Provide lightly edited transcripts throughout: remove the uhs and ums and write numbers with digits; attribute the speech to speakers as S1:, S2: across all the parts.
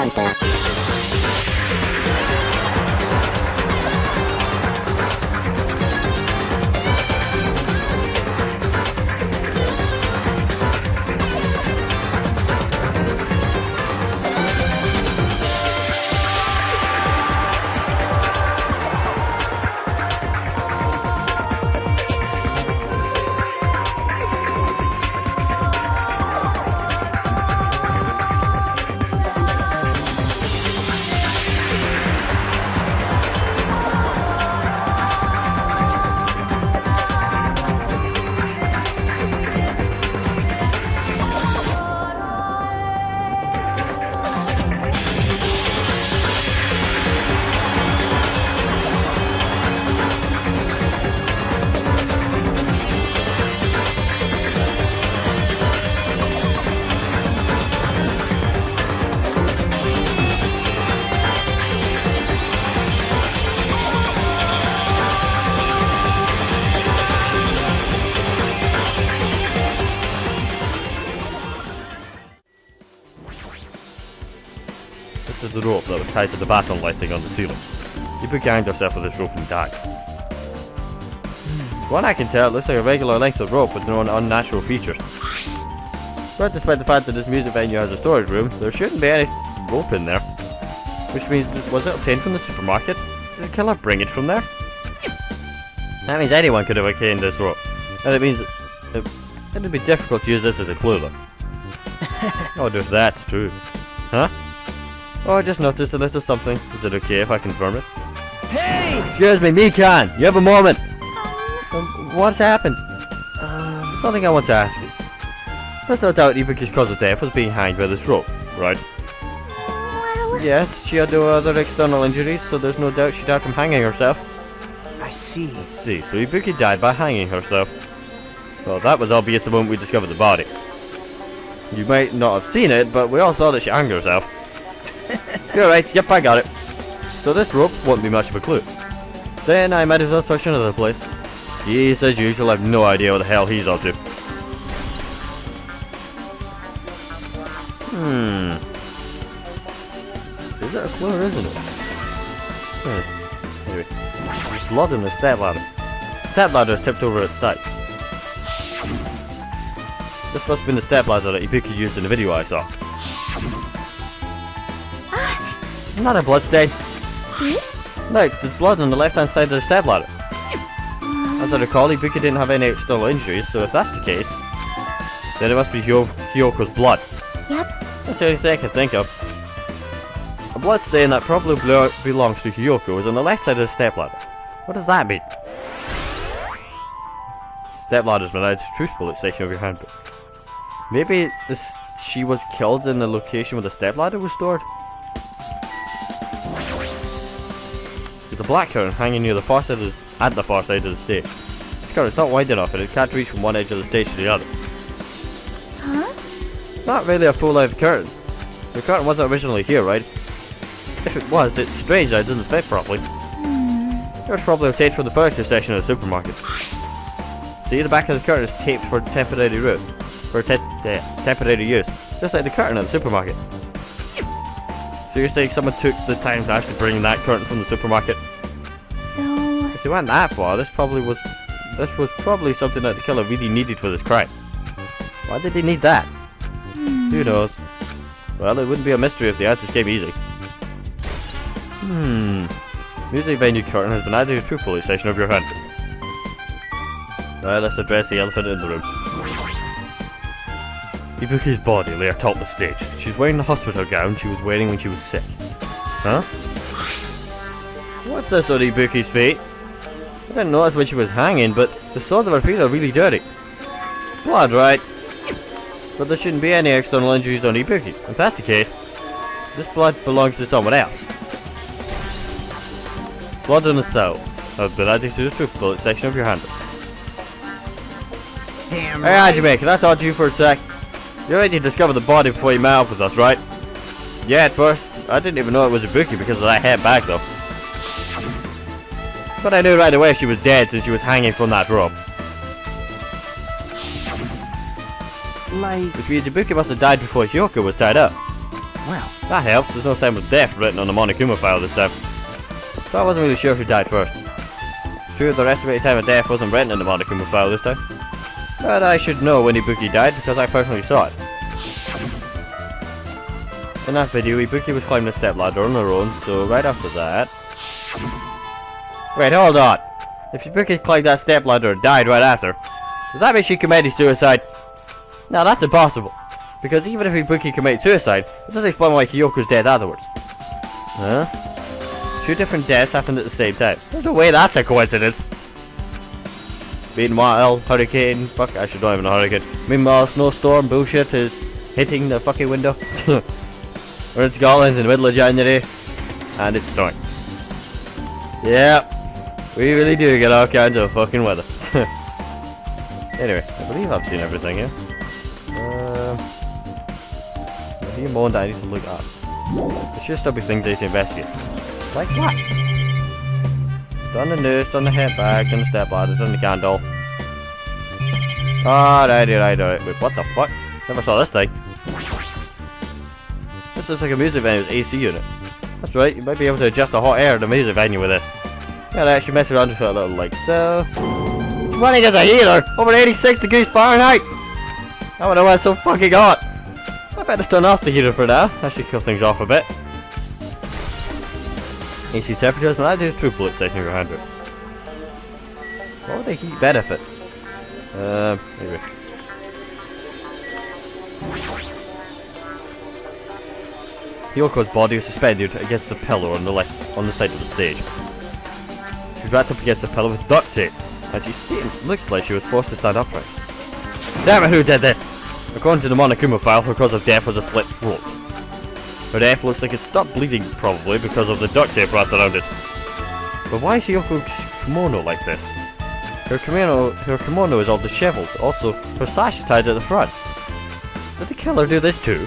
S1: DanganRonpa.
S2: This is the rope that was tied to the baton lighting on the ceiling. Ibuki hanged herself with this rope and died. From what I can tell, it looks like a regular length of rope with no unnatural features. But despite the fact that this music venue has a storage room, there shouldn't be any rope in there. Which means, was it obtained from the supermarket? Did the killer bring it from there? That means anyone could have obtained this rope. And it means it'd be difficult to use this as a clue though. I wonder if that's true. Huh? Oh, I just noticed a little something. Is it okay if I confirm it?
S3: Hey!
S2: Excuse me, Mikan! You have a moment! What's happened? Something I want to ask you. There's no doubt Ibuki's cause of death was being hanged by this rope, right?
S1: Well...
S2: Yes, she had no other external injuries, so there's no doubt she died from hanging herself.
S3: I see.
S2: Let's see, so Ibuki died by hanging herself. Well, that was obvious the moment we discovered the body. You might not have seen it, but we all saw that she hanged herself. You're right, yep, I got it. So this rope won't be much of a clue. Then I might as well touch another place. Yes, as usual, I have no idea what the hell he's up to. Is it a clue or isn't it? Anyway, there's blood in the step ladder. The step ladder is tipped over its side. This must have been the step ladder that Ibuki used in the video I saw. Isn't that a blood stain?
S1: See?
S2: Look, there's blood on the left hand side of the step ladder. As I recall, Ibuki didn't have any external injuries, so if that's the case, then it must be Hyoko's blood.
S1: Yep.
S2: That's the only thing I can think of. A blood stain that probably belongs to Hyoko is on the left side of the step ladder. What does that mean? Step ladder's been added to the truth bullet section of your handbook. Maybe she was killed in the location where the step ladder was stored? There's a black curtain hanging near the far side at the far side of the stage. This curtain's not wide enough and it can't reach from one edge of the stage to the other.
S1: Huh?
S2: It's not really a full-length curtain. The curtain wasn't originally here, right? If it was, it's strange that it doesn't fit properly. It was probably obtained from the furniture section of the supermarket. See, the back of the curtain is taped for temporary use. Temporary use. Just like the curtain at the supermarket. So you're saying someone took the time to actually bring that curtain from the supermarket?
S1: So...
S2: If they went that far, this was probably something that the killer really needed for this crime. Why did they need that? Who knows? Well, it wouldn't be a mystery if the answers came easy. Music venue curtain has been added to the true police section of your handbook. Well, let's address the elephant in the room. Ibuki's body lay atop the stage. She's wearing the hospital gown she was wearing when she was sick. Huh? What's this on Ibuki's feet? I didn't notice when she was hanging, but the soles of her feet are really dirty. Blood, right? But there shouldn't be any external injuries on Ibuki. If that's the case, this blood belongs to someone else. Blood on the cells have been added to the truth bullet section of your handbook.
S3: Damn
S2: Hey,
S3: right.
S2: Hajime, can I talk to you for a sec? You already discovered the body before you met up with us, right? Yeah, at first. I didn't even know it was Ibuki because of that head back, though. But I knew right away she was dead since she was hanging from that rope.
S3: Like...
S2: Which means Ibuki must have died before Hyoko was tied up.
S3: Well,
S2: That helps, there's no time of death written on the Monokuma file this time. So I wasn't really sure who died first. True, the estimated time of death wasn't written in the Monokuma file this time. But I should know when Ibuki died because I personally saw it. In that video, Ibuki was climbing the stepladder on her own, so right after that... Wait, hold on! If Ibuki climbed that stepladder and died right after, does that mean she committed suicide? No, that's impossible. Because even if Ibuki committed suicide, it doesn't explain why Hyoko's dead afterwards. Huh? 2 different deaths happened at the same time. There's no way that's a coincidence. Meanwhile, hurricane, fuck, I should not even know hurricane. Meanwhile, snowstorm bullshit is hitting the fucking window. We're in Scotland in the middle of January, and it's snowing. Yep, we really do get all kinds of fucking weather. Anyway, I believe I've seen everything here. A few more that I need to look at. There should still be things I need to investigate. Like what? Done the noose, done the head bag, done the stepladder, done the candle. Alright. Wait, what the fuck? Never saw this thing. This looks like a music venue's AC unit. That's right, you might be able to adjust the hot air in the music venue with this. Gotta actually mess around with it a little like so. It's running as a heater! Over 86 degrees Fahrenheit! I wonder why it's so fucking hot! I better turn off the heater for now. That should kill things off a bit. AC temperatures when I do true bullet setting your 100. What would the heat benefit? Anyway. Hyoko's body was suspended against the pillar on the side of the stage. She was wrapped up against the pillar with duct tape, and looks like she was forced to stand upright. Damn it, who did this? According to the Monokuma file, her cause of death was a slit throat. Her death looks like it stopped bleeding, probably because of the duct tape wrapped around it. But why is Hyoko's kimono like this? Her kimono is all disheveled. Also, her sash is tied at the front. Did the killer do this too?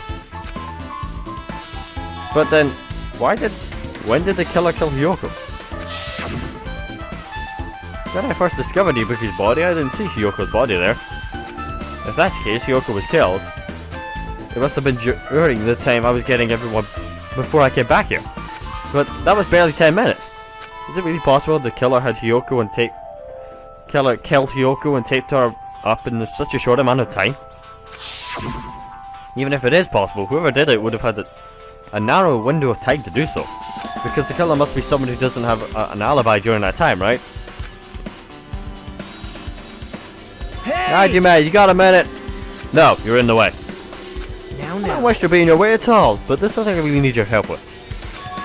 S2: But then, when did the killer kill Hyoko? When I first discovered Ibuki's body, I didn't see Hyoko's body there. If that's the case, Hyoko was killed. It must have been during the time I was getting everyone before I came back here. But that was barely 10 minutes. Is it really possible the killer had Hyoko and killed Hyoko and taped her up in such a short amount of time? Even if it is possible, whoever did it would have had a narrow window of time to do so. Because the killer must be someone who doesn't have an alibi during that time, right?
S3: hey!
S2: Hajime, you got a minute? No, you're in the way. I
S3: Now.
S2: don't wish to be in your way at all, but there's something I really need your help with.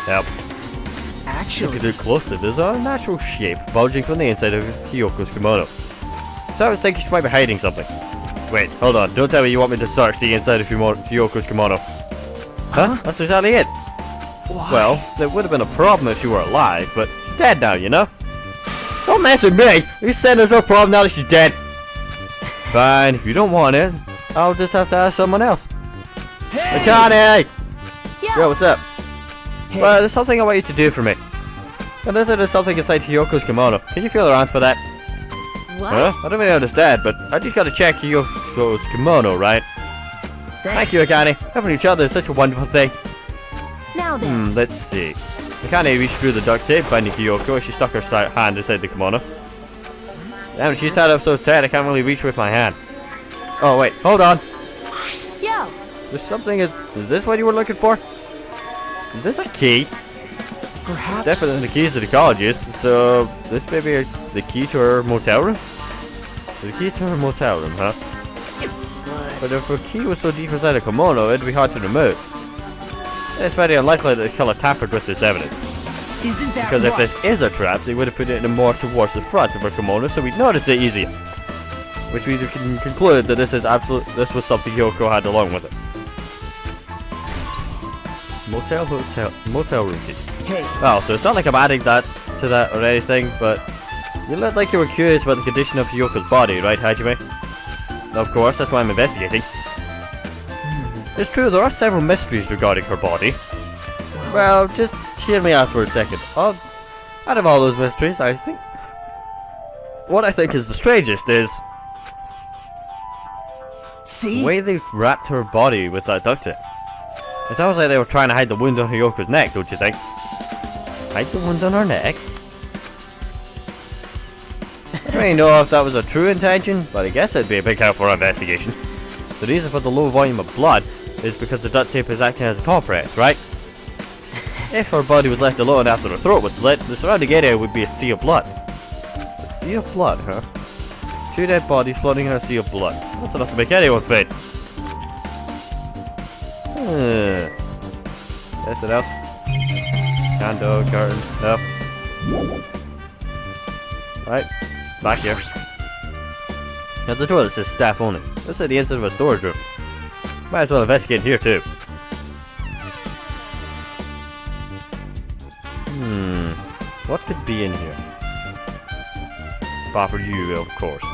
S2: Help. Look
S3: Actually,
S2: at it closely, there's a natural shape bulging from the inside of Hyoko's kimono. So I was thinking she might be hiding something. Wait, hold on, don't tell me you want me to search the inside of Hyoko's kimono. Huh? That's exactly it.
S3: why?
S2: Well, there would have been a problem if she were alive, but she's dead now, you know? Don't mess with me! You said there's no problem now that she's dead. Fine, if you don't want it, I'll just have to ask someone else.
S3: Hey!
S2: Akane!
S1: Yo,
S2: Yo, what's up?
S3: Hey.
S2: Well, there's something I want you to do for me. And there's something inside Hyoko's kimono. Can you feel her hands for that?
S1: what?
S2: Huh? I don't really understand, but I just gotta check Hyoko's kimono, right? Thank you, Akane. Helping each other is such a wonderful thing.
S1: Now then.
S2: Let's see. Akane reached through the duct tape, binding Hyoko as she stuck her hand inside the kimono. Damn, she's tied up so tight I can't really reach with my hand. Oh, wait, hold on.
S1: Yo,
S2: There's something, is this what you were looking for? Is this a key?
S3: Perhaps.
S2: Definitely the keys to the colleges, so this may be the key to her motel room? The key to her motel room, huh? But if her key was so deep inside the kimono, it'd be hard to remove. It's very unlikely that the killer tampered with this evidence.
S3: Isn't that
S2: Because if
S3: right?
S2: this is a trap, they would have put it in more towards the front of her kimono, so we'd notice it easier. Which means we can conclude that this was something Hyoko had along with it. Motel room key.
S3: Hey,
S2: Well, so it's not like I'm adding that to that or anything, but you look like you were curious about the condition of Hyoko's body, right, Hajime? Of course, that's why I'm investigating. It's true, there are several mysteries regarding her body. Well, just hear me out for a second. Out of all those mysteries, what I think is the strangest is
S3: see?
S2: the way they wrapped her body with that duct tape. It sounds like they were trying to hide the wound on Hiyoko's neck, don't you think? Hide the wound on her neck? I don't really know if that was a true intention, but I guess it'd be a big help for our investigation. The reason for the low volume of blood is because the duct tape is acting as a compress, right? If her body was left alone after her throat was slit, the surrounding area would be a sea of blood. A sea of blood, huh? 2 dead bodies floating in a sea of blood. That's enough to make anyone faint. Anything else? Candle, curtain, no. Right, back here. There's a door that says staff only. This is the inside of a storage room. Might as well investigate here too. What could be in here? Bar for you, of course.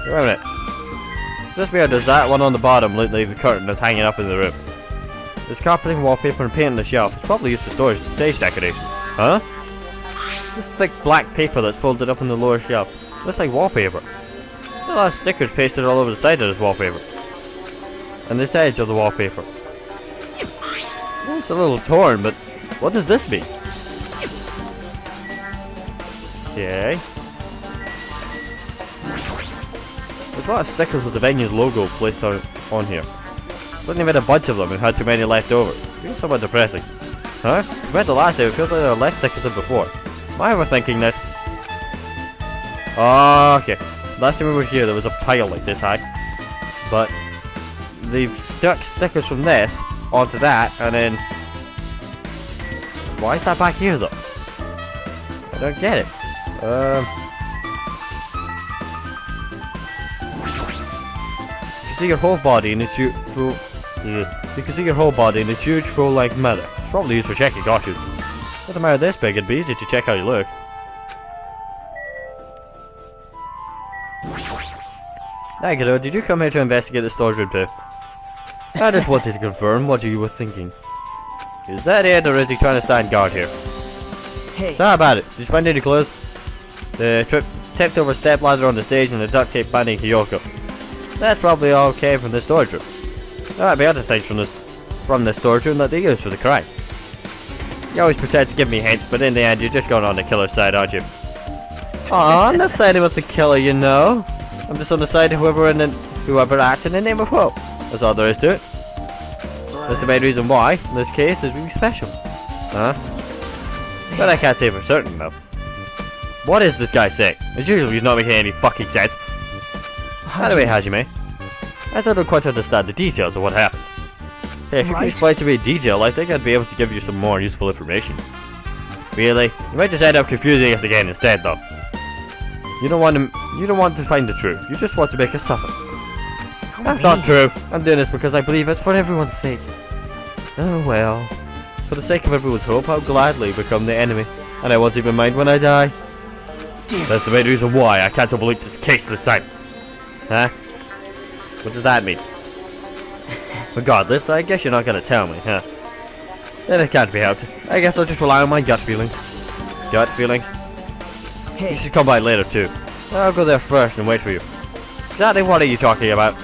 S2: Wait a minute. Just weird, does that one on the bottom look like the curtain that's hanging up in the room? There's carpeting, wallpaper, and paint on the shelf. It's probably used for storage stage decoration. Huh? This thick black paper that's folded up on the lower shelf. Looks like wallpaper. There's a lot of stickers pasted all over the side of this wallpaper. And this edge of the wallpaper. Well, it's a little torn, but what does this mean? Okay. There's a lot of stickers with the venue's logo placed on here. Suddenly made a bunch of them and had too many left over. Feels somewhat depressing. Huh? Compared to last time, it feels like there are less stickers than before. Am I overthinking this? Oh, okay. Last time we were here, there was a pile like this high. But they've stuck stickers from this onto that, and then... Why is that back here, though? I don't get it. You can see your whole body in this huge full. You can see your whole body in this huge full-length mirror. It's probably used for checking gotchas. With a mirror this big, it'd be easy to check how you look. Nagano, did you come here to investigate the storage room too? I just wanted to confirm what you were thinking. Is that it, or is he trying to stand guard here?
S3: Hey.
S2: So how about it? Did you find any clues? The tipped over step ladder on the stage and the duct tape binding Hiyoko. That's probably all came from the storage room. There might be other things from the storage room that they used for the crime. You always pretend to give me hints, but in the end you're just going on the killer's side, aren't you? Aw, I'm not siding with the killer, you know. I'm just on the side of whoever acts in the name of hope. That's all there is to it. That's the main reason why, in this case, is really special. Huh? But I can't say for certain, though. What is this guy saying? As usual, he's not making any fucking sense. Anyway, Hajime, I don't quite understand the details of what happened. Hey, if you could explain to me in detail, I think I'd be able to give you some more useful information. Really? You might just end up confusing us again instead, though. You don't want to find the truth. You just want to make us suffer. That's not true. I'm doing this because I believe it's for everyone's sake. Oh well. For the sake of everyone's hope, I'll gladly become the enemy, and I won't even mind when I die. That's the main reason why I can't overlook this case this time. Huh? What does that mean? Regardless, I guess you're not gonna tell me, huh? Then it can't be helped. I guess I'll just rely on my gut feelings. Gut feelings?
S3: Hey.
S2: You should come by later too. I'll go there first and wait for you. Exactly what are you talking about?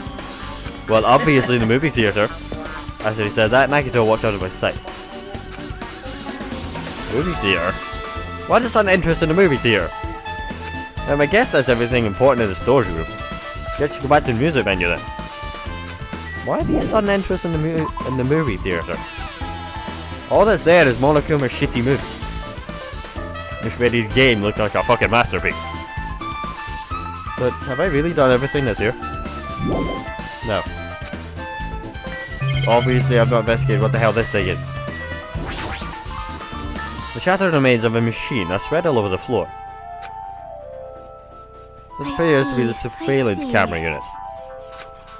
S2: Well, obviously the movie theater. After he said that, Nagito walked out of my sight. Movie theater? What is an interest in the movie theater? I guess that's everything important in the storage room. Guess you go back to the music venue then. Why the sudden interest in the movie theater? All that's there is Monokuma's shitty movie, which made his game look like a fucking masterpiece. But have I really done everything that's here? No. Obviously I've not investigated what the hell this thing is. The shattered remains of a machine are spread all over the floor. This appears to be the surveillance camera unit.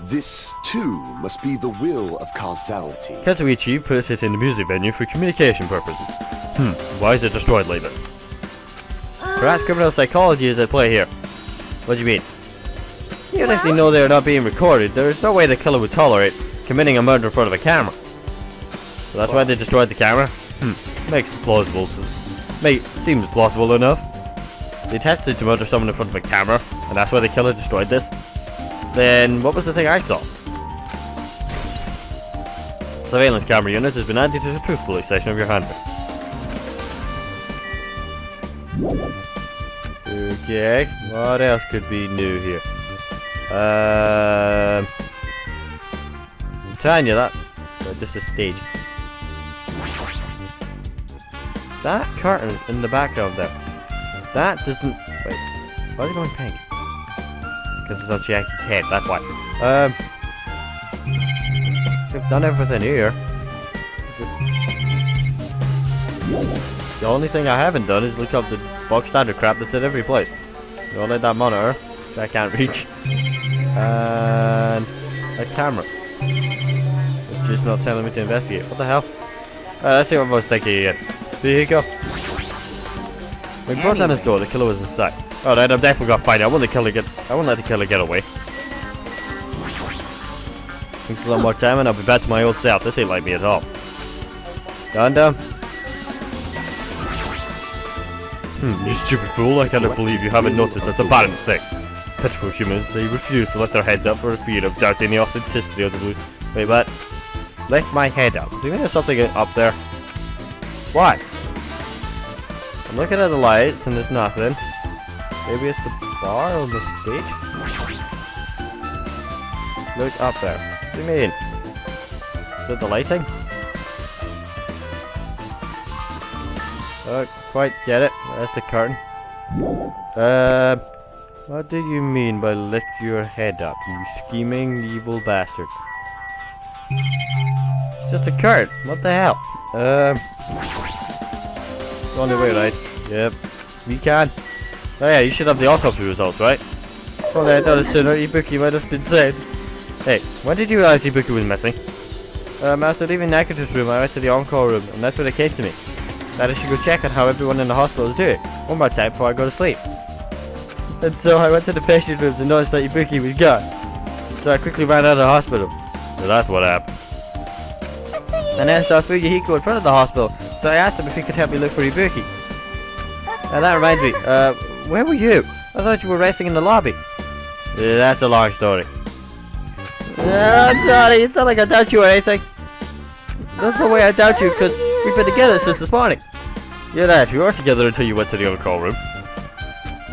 S4: This, too, must be the will of causality.
S2: Kazuichi puts it in the music venue for communication purposes. Why is it destroyed like this? Perhaps criminal psychology is at play here. What do you mean? Even if they know they are not being recorded, there is no way the killer would tolerate committing a murder in front of a camera. So that's why they destroyed the camera? Seems plausible enough. They tested to murder someone in front of a camera, and that's why the killer destroyed this? Then what was the thing I saw? Surveillance camera unit has been added to the truth police section of your handbook. Okay, what else could be new here? I'm telling you that. This is stage. That curtain in the background there. That doesn't. Wait. Why is it going pink? Because it's on Jackie's head. That's why. I've done everything here. The only thing I haven't done is look up the box standard crap that's in every place. You only that monitor, which I can't reach, and a camera, which is not telling me to investigate. What the hell? Let's see what I was thinking again. There you go. When we brought down his door, the killer was inside. Alright, I'm definitely gonna find out. I won't let the killer get away. Thanks a lot more time and I'll be back to my old self. This ain't like me at all. Gundam. You stupid fool, I cannot believe you haven't noticed that's a bad thing. Pitiful humans, they refuse to lift their heads up for fear of doubting the authenticity of the blue. Wait, what? Lift my head up. Do you think there's something up there? What? I'm looking at the lights and there's nothing. Maybe it's the bar on the stage? Look up there. What do you mean? Is it the lighting? Don't quite get it. That's the curtain. What do you mean by lift your head up, you scheming evil bastard? It's just a curtain. What the hell? The only way, right? Yep. We can. Oh yeah, you should have the autopsy results, right? Well, I thought sooner Ibuki might have been saved. Hey, when did you realize Ibuki was missing? After leaving Nakato's room, I went to the on-call room, and that's when it came to me. That I should go check on how everyone in the hospital is doing. One more time before I go to sleep. And so I went to the patient rooms and noticed that Ibuki was gone. So I quickly ran out of the hospital. So that's what happened. And then I saw Fuyuhiko in front of the hospital, so I asked him if he could help me look for Ibuki. And that reminds me, where were you? I thought you were resting in the lobby. Yeah, that's a long story. I'm sorry, it's not like I doubt you or anything. There's no way I doubt you, because we've been together since this morning. Yeah, that, we were together until you went to the other call room.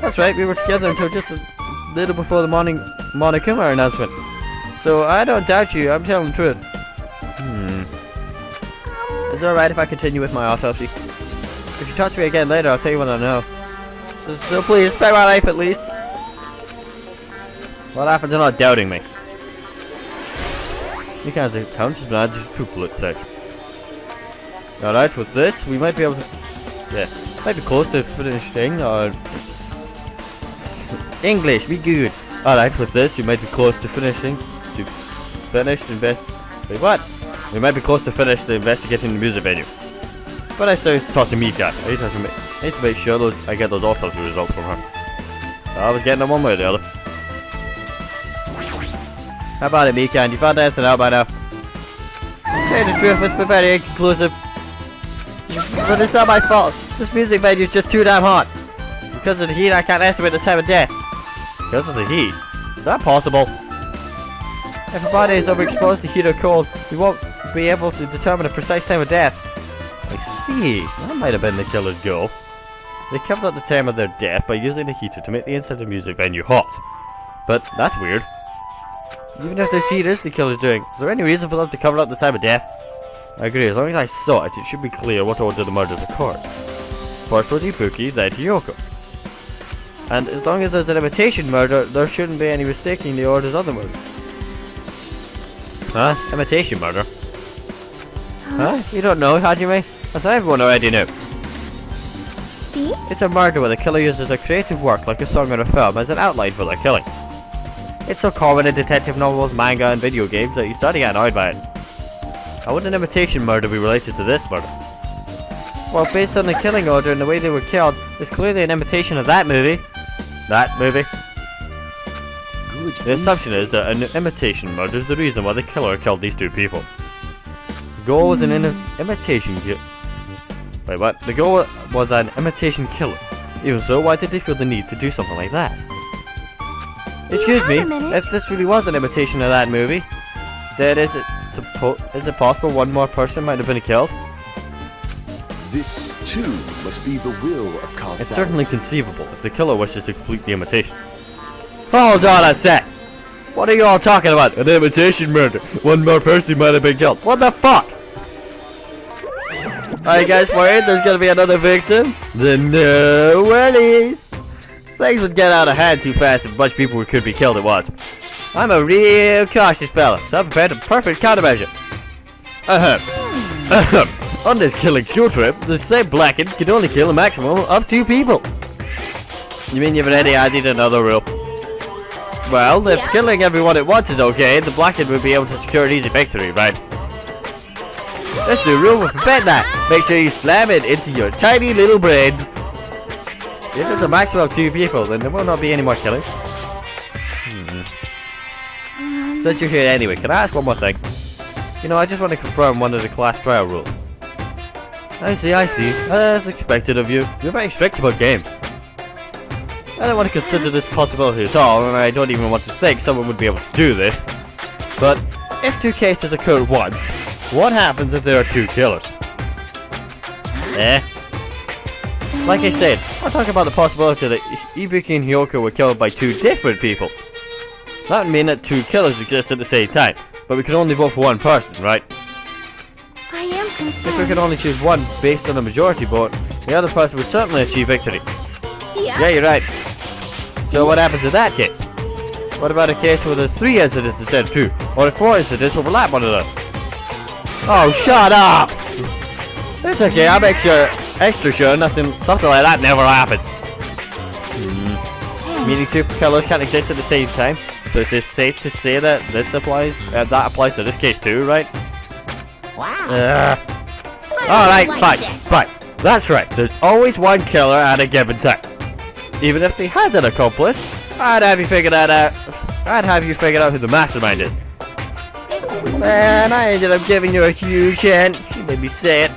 S2: That's right, we were together until just a little before the morning Monokuma announcement. So I don't doubt you, I'm telling the truth. Is it alright if I continue with my autopsy? If you talk to me again later, I'll tell you what I know. So please, spare my life at least. What happens to not doubting me? You can't say town just been added to the troop bullets section. Alright, with this, we might be able to... Yeah, might be close to finishing, or... English, be good. Alright, with this, you might be close to finishing... Wait, what? We might be close to finish the investigating the music venue. But I still need to talk to Mika. I need to make sure I get those autopsy results from her. I was getting them one way or the other. How about it, Mika? And you found anything out by now? To tell you the truth, it's been very inconclusive. But it's not my fault. This music venue is just too damn hot. Because of the heat, I can't estimate the time of day. Because of the heat? Is that possible? If a body is overexposed to heat or cold, we won't be able to determine a precise time of death. I see. That might have been the killer's goal. They kept up the time of their death by using the heater to make the inside of the music venue hot. But that's weird. Even if this heat is the killer's doing, is there any reason for them to cover up the time of death? I agree, as long as I saw it, it should be clear what order the murders occurred. First was Ibuki, then Hiyoko. And as long as there's an imitation murder, there shouldn't be any mistaking the orders of the murder. Huh? Imitation murder? Huh? You don't know, Hajime? I thought everyone already knew.
S1: See?
S2: It's a murder where the killer uses a creative work like a song or a film as an outline for their killing. It's so common in detective novels, manga, and video games that you start to get annoyed by it. How would an imitation murder be related to this murder? Well, based on the killing order and the way they were killed, it's clearly an imitation of that movie. That movie?
S4: Good
S2: The assumption is
S4: instinct.
S2: that an imitation murder is the reason why the killer killed these two people. The goal was an imitation kill. Wait, what? The goal was an imitation killer. Even so, why did they feel the need to do something like that? Excuse me,
S1: have a minute?
S2: if this really was an imitation of that movie, then is it Is it possible one more person might have been killed?
S4: This, too, must be the will of Karzal.
S2: It's certainly conceivable if the killer wishes to complete the imitation. Hold on a sec! What are you all talking about? An imitation murder. One more person might have been killed. What the fuck? Are you guys worried there's gonna be another victim? Then no worries. Things would get out of hand too fast if a bunch of people could be killed at once. I'm a real cautious fella, so I've prepared a perfect countermeasure. On this killing school trip, the same blackened can only kill a maximum of 2 people. You mean you've already added another rule? Well, if killing everyone at once is okay, the blackened would be able to secure an easy victory, right? This new rule will prevent that. Make sure you slam it into your tiny little brains. If it's a maximum of 2 people, then there will not be any more killings. Since you're here anyway, can I ask one more thing? You know, I just want to confirm one of the class trial rules. I see. As expected of you. You're very strict about games. I don't want to consider this possibility at all, and I don't even want to think someone would be able to do this. But, if 2 cases occur at once, what happens if there are 2 killers? Like I said, I'll talk about the possibility that Ibuki and Hiyoko were killed by 2 different people. That would mean that 2 killers exist at the same time, but we can only vote for 1 person, right?
S1: I am concerned.
S2: If we could only choose 1 based on a majority vote, the other person would certainly achieve victory. Yeah, you're right. So what happens in that case? What about a case where there's 3 incidents instead of 2, or if 4 incidents overlap one another? Oh, shut up! It's okay, I'll make sure, extra sure something like that never happens. Meaning 2 killers can't exist at the same time, so it is safe to say that this applies, that applies to this case too, right?
S1: Wow.
S2: Alright, fine. That's right, there's always 1 killer at a given time. Even if they had an accomplice, I'd have you figure that out. I'd have you figure out who the mastermind is. Man, I ended up giving you a huge hint. She made me say it.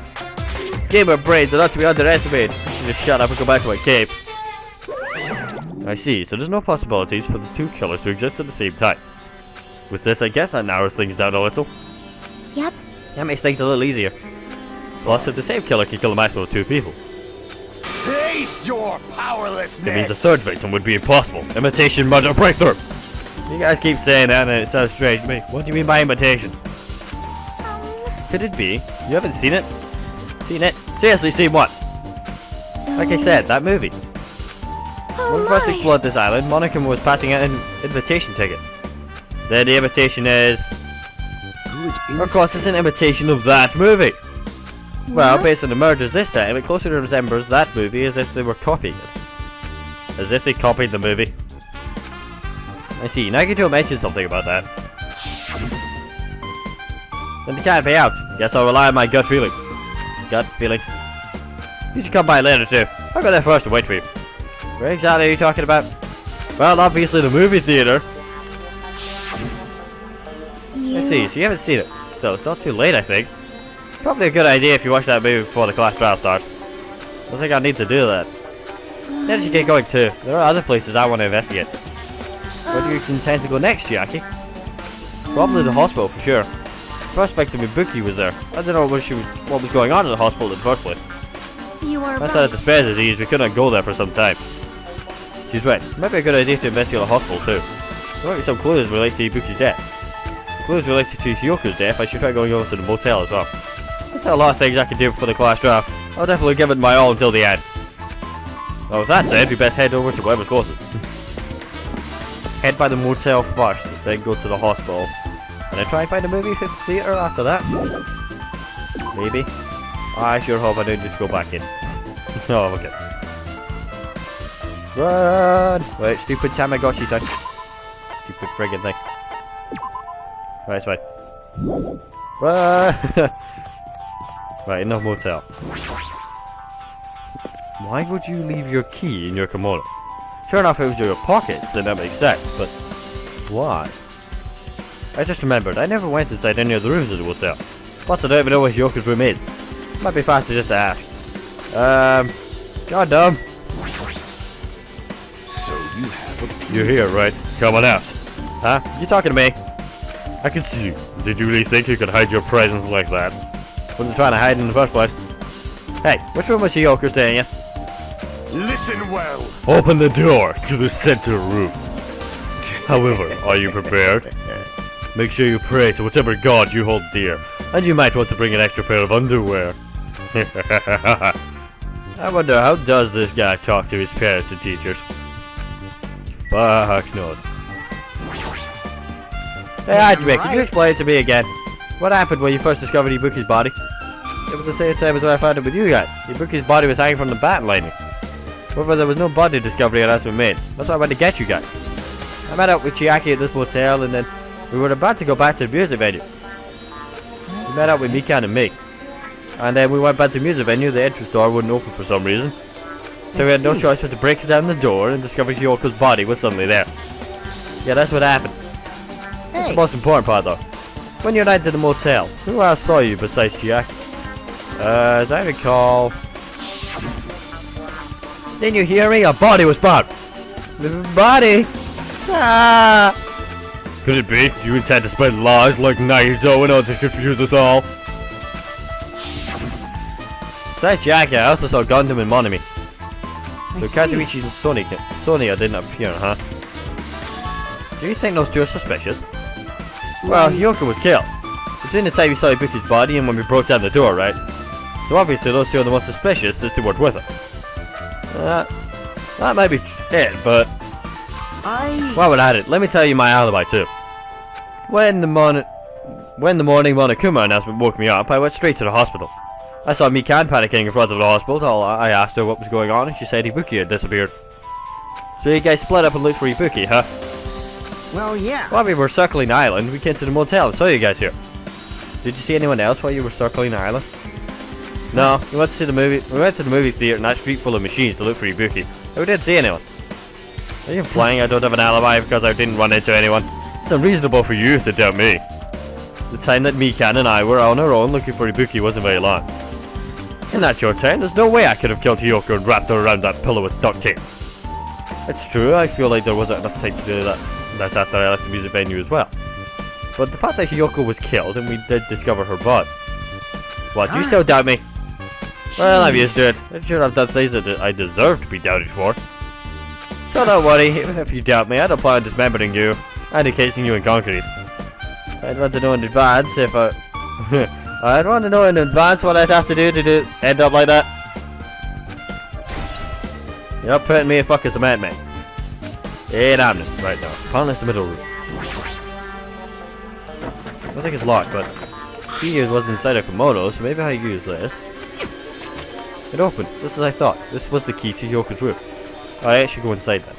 S2: Gamer brains are not to be underestimated. I should just shut up and go back to my cave. I see, so there's no possibilities for the 2 killers to exist at the same time. With this, I guess that narrows things down a little.
S1: Yep.
S2: That makes things a little easier. Plus, if the same killer can kill a maximum of 2 people,
S4: Taste your powerlessness!
S2: it means a 3rd victim would be impossible. Imitation murder breakthrough! You guys keep saying that and it sounds strange to me. What do you mean by imitation? Could it be? You haven't seen it? Seen it? Seriously, seen what? Like I said, that movie. When we first explored this island, Monica was passing out invitation tickets. Then the invitation is... Of course, it's an imitation of that movie! Well, based on the murders this time, it closely resembles that movie as if they were copying it. As if they copied the movie. I see, now you do mention something about that. Then you can't pay out. Guess I'll rely on my gut feelings. Gut feelings. You should come by later too. I'll go there first and wait for you. Where exactly are you talking about? Well, obviously the movie theater. I see, so you haven't seen it. Still, it's not too late, I think. Probably a good idea if you watch that movie before the class trial starts. I think I need to do that. Then you should get going too. There are other places I want to investigate. Where do you intend to go next, Jackie? Probably the hospital for sure. First victim Ibuki was there. I don't know what was going on in the hospital in the first place.
S1: You are
S2: That's how the Despair disease, we couldn't go there for some time. She's right. It might be a good idea to investigate the hospital too. There might be some clues related to Ibuki's death. Clues related to Hyoko's death, I should try going over to the motel as well. There's a lot of things I can do before the class trial. I'll definitely give it my all until the end. Well, with that said, we best head over to wherever's closest. Head by the motel first, then go to the hospital. And then try and find a movie theater after that. Maybe. I sure hope I don't just go back in. Oh, okay. Run! Wait, stupid Tamagotchi thing. Stupid friggin' thing. Right, it's fine. Run! Right, in the motel. Why would you leave your key in your kimono? Sure enough, if it was your pockets, then that makes sense, but why? I just remembered, I never went inside any of the rooms of the hotel. Plus, I don't even know where Hyoko's room is. Might be faster just to ask. Goddamn.
S4: So you have a...
S2: You're here, right? Come on out. Huh? You talking to me? I can see you. Did you really think you could hide your presence like that? Wasn't trying to hide in the first place. Hey, which room was Hiyoko staying in?
S4: Listen well.
S2: Open the door to the center room. However, are you prepared? Make sure you pray to whatever god you hold dear, and you might want to bring an extra pair of underwear. I wonder, how does this guy talk to his parents and teachers? Fuck knows. Hey, Hajime, can you explain to me again? What happened when you first discovered Ibuki's body? It was the same time as when I found it with you guys. Ibuki's body was hanging from the bat lining. However, there was no body discovery unless we made. That's why I went to get you guys. I met up with Chiaki at this motel, and then we were about to go back to the music venue. We met up with Mikan and me. And then we went back to the music venue. The entrance door wouldn't open for some reason. So we had no choice but to break down the door and discover Hyoko's body was suddenly there. Yeah, that's what happened. That's the most important part though. When you arrived at the motel, who else saw you besides Chiaki? As I recall... Didn't you hear me? A body was found! Body! Ah! Could it be? Do you intend to spread lies like Naruto in order to confuse us all? Besides Chiaki, I also saw Gundam and Monami. So Kazuichi and Sonia didn't appear, huh? Do you think those two are suspicious? Well, Hiyoko was killed. Between the time we saw Ibuki's body and when we broke down the door, right? So obviously those two are the most suspicious since they weren't with us. That might be it, but... While we're at it, let me tell you my alibi too. When the morning Monokuma announcement woke me up, I went straight to the hospital. I saw Mikan panicking in front of the hospital. I asked her what was going on, and she said Ibuki had disappeared. So you guys split up and looked for Ibuki, huh?
S3: Well, yeah.
S2: While we were circling the island, we came to the motel and saw you guys here. Did you see anyone else while you were circling the island? No, we went to the movie theater in that street full of machines to look for Ibuki. But we didn't see anyone. Are you implying I don't have an alibi because I didn't run into anyone? It's unreasonable for you to doubt me. The time that Mikan and I were on our own looking for Ibuki wasn't very long. In that short time, there's no way I could have killed Hiyoko and wrapped her around that pillow with duct tape. It's true, I feel like there wasn't enough time to do that. That's after I left the music venue as well. But the fact that Hiyoko was killed and we did discover her body. What, you still doubt me? Well, I'm used to it. I'm sure I've done things that I deserve to be doubted for. So don't worry, even if you doubt me, I don't plan on dismembering you and encasing you in concrete. I'd want to know in advance if I'd want to know in advance what I'd have to do to end up like that. You're not putting me in fucking cement, mate. Ain't happening right now. Apparently it's the middle room. I think it's locked, but key was inside a Komodo, so maybe I use this. It opened, just as I thought. This was the key to Hyoko's room. I should go inside then.